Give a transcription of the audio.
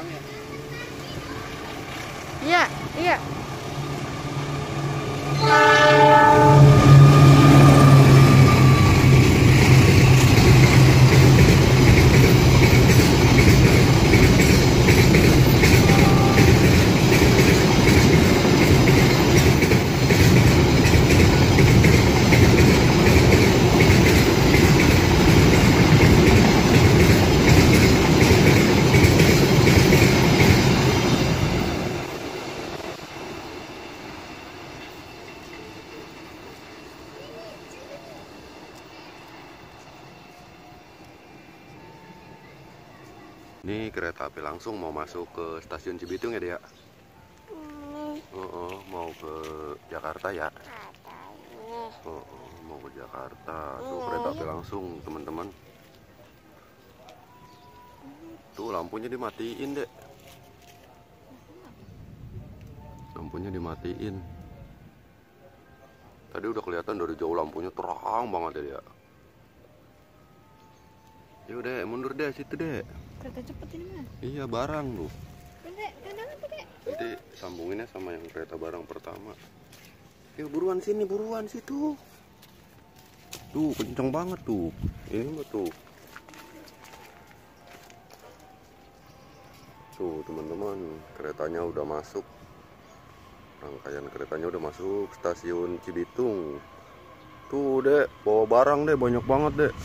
barang ya? Iya, iya. Ini kereta api langsung mau masuk ke stasiun Cibitung ya, Dea? Mau ke Jakarta ya? Mau ke Jakarta. Tuh kereta api langsung, teman-teman. Tuh lampunya dimatiin, Dek. Lampunya dimatiin. Tadi udah kelihatan dari jauh lampunya terang banget ya. Yuk, Dek, mundur deh situ, Dek. Kereta cepet ini mah. Iya, barang lu. Dek, kandangan tuh, Dek. Nanti sambunginnya sama yang kereta barang pertama. Yuk buruan sini, buruan situ. Tuh kenceng banget tuh. Ini mah tuh. Tuh teman-teman, keretanya udah masuk. Rangkaian keretanya udah masuk stasiun Cibitung. Tuh, Dek, bawa barang, Dek, banyak banget, Dek.